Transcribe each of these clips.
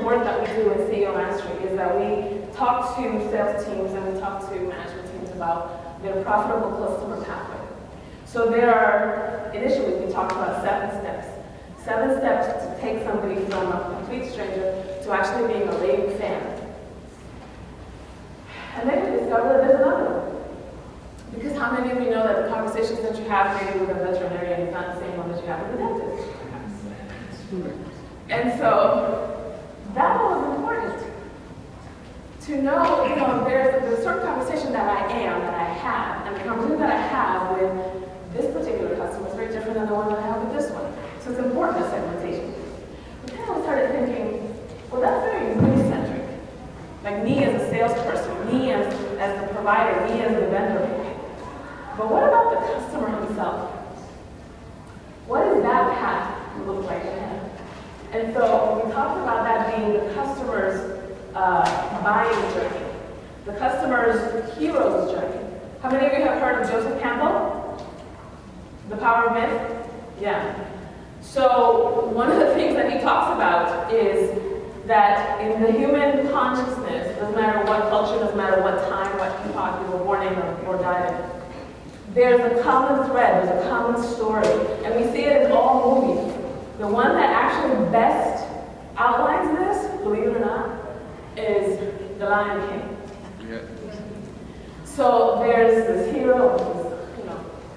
work that we do in CEO Mastery is that we talk to sales teams and we talk to management teams about their profitable customer pathway. So there are, initially we talked about 7 steps. 7 steps to take somebody from a complete stranger to actually being a raving fan. And then we discovered that there's another one. Because how many of you know that the conversations that you have maybe with a veterinarian is not the same one that you have with a dentist? And so that was important. To know, there's a certain conversation that I have, and the conversation that I have with this particular customer is very different than the one that I have with this one. So it's important, the segmentation. But then I started thinking, well, that's very me-centric. Like me as a salesperson, me as the provider, me as the vendor. But what about the customer himself? What does that path look like to him? And so we talked about that being the customer's buying journey, the customer's hero's journey. How many of you have heard of Joseph Campbell? The Power of Myth? Yeah. So one of the things that he talks about is that in the human consciousness, doesn't matter what culture, doesn't matter what time, what epoch you were born in or died in, there's a common thread, there's a common story, and we see it in all movies. The one that actually best outlines this, believe it or not, is The Lion King. Yeah. So there's this hero, who's,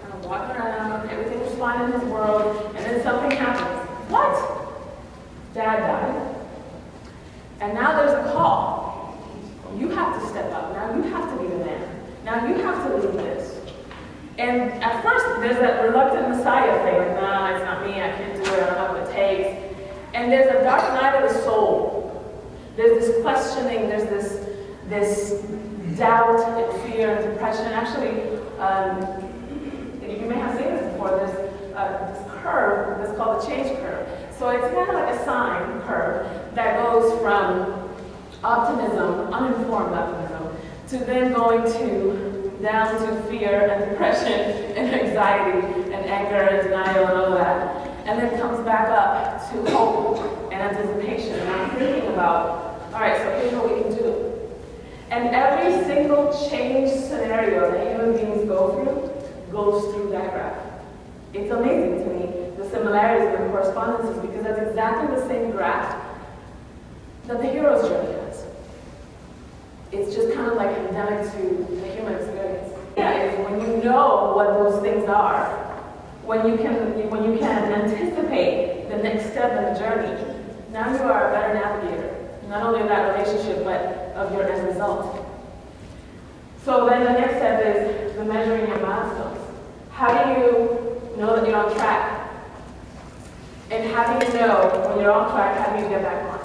kind of walking around, everything's fine in his world, and then something happens. What? Dad died. And now there's a call. You have to step up. Now you have to be the man. Now you have to lead this. And at first, there's that reluctant messiah thing, like, nah, it's not me, I can't do it, I don't have what it takes. And there's a dark night of the soul. There's this questioning, there's this doubt and fear and depression. Actually, you may have seen this before, there's this curve that's called the change curve. So it's kind of like a sine curve that goes from optimism, uninformed optimism, to then going down to fear and depression and anxiety and anger and denial and all that. And then comes back up to hope and anticipation. And I'm thinking about, all right, so here's what we can do. And every single change scenario that human beings go through goes through that graph. It's amazing to me, the similarities and the correspondences, because that's exactly the same graph that the hero's journey has. It's just kind of like endemic to the human experience. Yeah, it's when you know what those things are, when you can anticipate the next step in the journey, now you are a better navigator, not only of that relationship, but of your end result. So then the next step is the measuring your milestones. How do you know that you're on track? And how do you know when you're on track, how do you get back on?